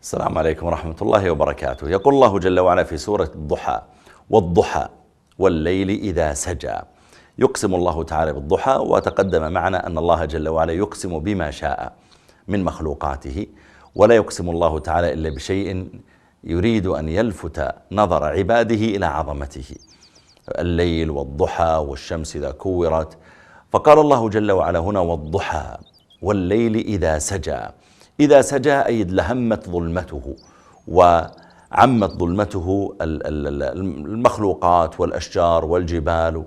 السلام عليكم ورحمة الله وبركاته. يقول الله جل وعلا في سورة الضحى: والضحى والليل إذا سجى. يقسم الله تعالى بالضحى، وتقدم معنا أن الله جل وعلا يقسم بما شاء من مخلوقاته، ولا يقسم الله تعالى إلا بشيء يريد أن يلفت نظر عباده إلى عظمته. الليل والضحى والشمس إذا كورت، فقال الله جل وعلا هنا: والضحى والليل إذا سجى. إذا سجى أي لهمت ظلمته وعمت ظلمته المخلوقات والأشجار والجبال.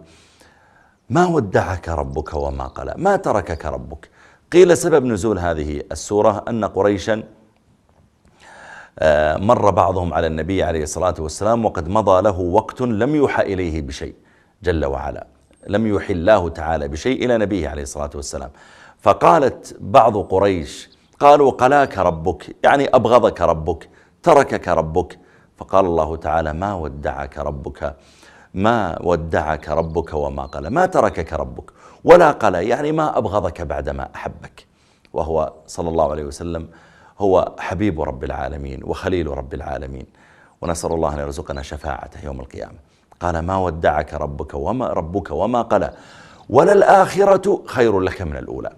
ما ودعك ربك وما قلى، ما تركك ربك. قيل سبب نزول هذه السورة أن قريشا مر بعضهم على النبي عليه الصلاة والسلام وقد مضى له وقت لم يوحى إليه بشيء جل وعلا، لم يوحي الله تعالى بشيء إلى نبيه عليه الصلاة والسلام. فقالت بعض قريش: قالوا قلاك ربك، يعني أبغضك ربك، تركك ربك. فقال الله تعالى: ما ودعك ربك، ما ودعك ربك وما قلى. ما تركك ربك ولا قلى، يعني ما أبغضك بعدما أحبك. وهو صلى الله عليه وسلم هو حبيب رب العالمين وخليل رب العالمين، ونسأل الله أن يرزقنا شفاعته يوم القيامة. قال: ما ودعك ربك وما قلى، وللآخرة خير لك من الأولى.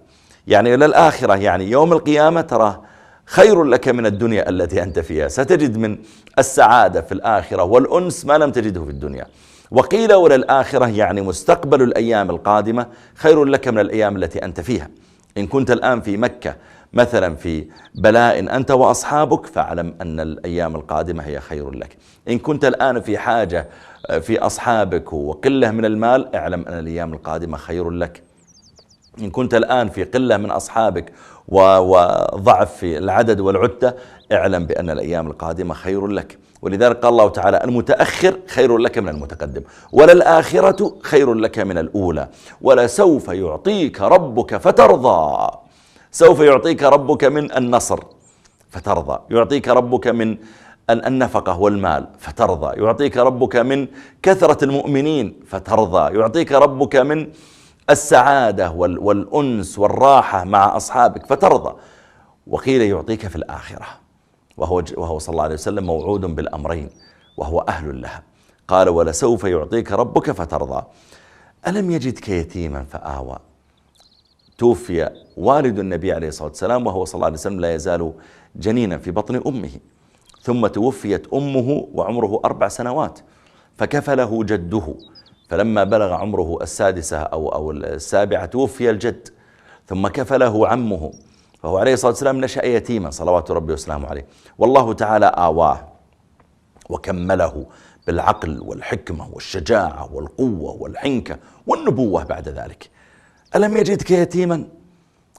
يعني للآخرة، يعني يوم القيامة ترى خير لك من الدنيا التي أنت فيها. ستجد من السعادة في الآخرة والأنس ما لم تجده في الدنيا. وقيل وللآخرة يعني مستقبل الأيام القادمة خير لك من الأيام التي أنت فيها. إن كنت الآن في مكة مثلا في بلاء أنت وأصحابك، فاعلم أن الأيام القادمة هي خير لك. إن كنت الآن في حاجة في أصحابك وقلة من المال، اعلم أن الأيام القادمة خير لك. إن كنت الآن في قلة من أصحابك وضعف في العدد والعدة، اعلم بأن الأيام القادمة خير لك. ولذلك قال الله تعالى: المتأخر خير لك من المتقدم، وللآخرة خير لك من الأولى، ولسوف يعطيك ربك فترضى. سوف يعطيك ربك من النصر فترضى، يعطيك ربك من النفقة والمال فترضى، يعطيك ربك من كثرة المؤمنين فترضى، يعطيك ربك من السعادة والأنس والراحة مع أصحابك فترضى. وقيل يعطيك في الآخرة، وهو صلى الله عليه وسلم موعود بالأمرين وهو أهل لها. قال: ولسوف يعطيك ربك فترضى. ألم يجدك يتيما فآوى. توفي والد النبي عليه الصلاة والسلام وهو صلى الله عليه وسلم لا يزال جنينا في بطن أمه، ثم توفيت أمه وعمره 4 سنوات، فكفله جده، فلما بلغ عمره 6 أو 7 توفي الجد، ثم كفله عمه، فهو عليه الصلاة والسلام نشأ يتيما صلوات ربي وسلامه عليه. والله تعالى آواه وكمله بالعقل والحكمة والشجاعة والقوة والحنكة والنبوة بعد ذلك. ألم يجدك يتيما؟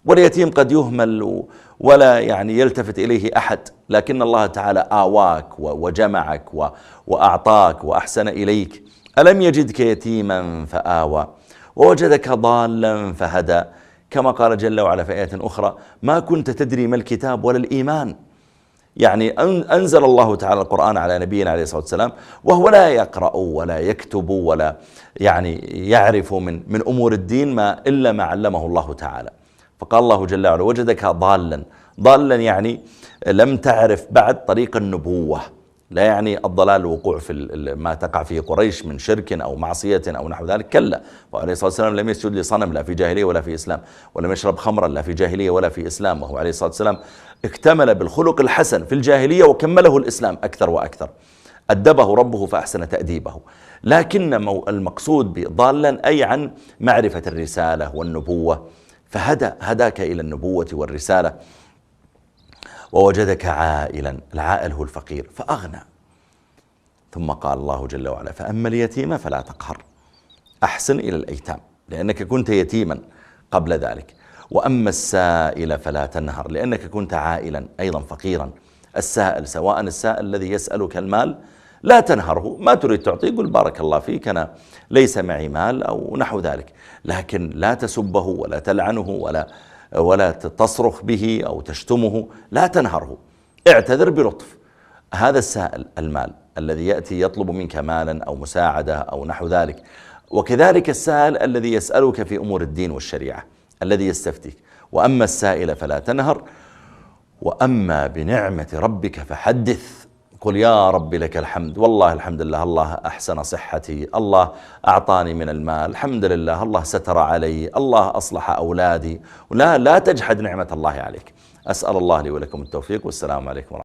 واليتيم قد يهمل ولا يعني يلتفت إليه أحد، لكن الله تعالى آواك وجمعك وأعطاك وأحسن إليك. ألم يجدك يتيما فآوى ووجدك ضالا فهدى، كما قال جل وعلا في آية أخرى: ما كنت تدري ما الكتاب ولا الإيمان. يعني أنزل الله تعالى القرآن على نبينا عليه الصلاة والسلام وهو لا يقرأ ولا يكتب ولا يعني يعرف من أمور الدين إلا ما علمه الله تعالى. فقال الله جل وعلا: وجدك ضالا يعني لم تعرف بعد طريق النبوة. لا يعني الضلال الوقوع في ما تقع فيه قريش من شرك أو معصية أو نحو ذلك، كلا. وعليه الصلاة والسلام لم يسجد لصنم لا في جاهلية ولا في إسلام، ولم يشرب خمرا لا في جاهلية ولا في إسلام. وهو عليه الصلاة والسلام اكتمل بالخلق الحسن في الجاهلية وكمله الإسلام أكثر وأكثر. أدبه ربه فأحسن تأديبه. لكن المقصود بضالا أي عن معرفة الرسالة والنبوة، فهداك إلى النبوة والرسالة. ووجدك عائلا، العائل هو الفقير، فأغنى. ثم قال الله جل وعلا: فأما اليتيم فلا تقهر. أحسن إلى الأيتام لأنك كنت يتيما قبل ذلك. وأما السائل فلا تنهر، لأنك كنت عائلا أيضا فقيرا. السائل سواء السائل الذي يسألك المال لا تنهره، ما تريد تعطيه قل بارك الله فيك أنا ليس معي مال أو نحو ذلك، لكن لا تسبه ولا تلعنه ولا تصرخ به أو تشتمه، لا تنهره، اعتذر بلطف. هذا السائل المال الذي يأتي يطلب منك مالا أو مساعدة أو نحو ذلك. وكذلك السائل الذي يسألك في أمور الدين والشريعة الذي يستفتيك. وأما السائل فلا تنهر وأما بنعمة ربك فحدث. قل يا رب لك الحمد، والله الحمد لله، الله أحسن صحتي، الله أعطاني من المال، الحمد لله، الله ستر علي، الله أصلح أولادي. لا تجحد نعمة الله عليك. أسأل الله لي ولكم التوفيق، والسلام عليكم ورحمة الله.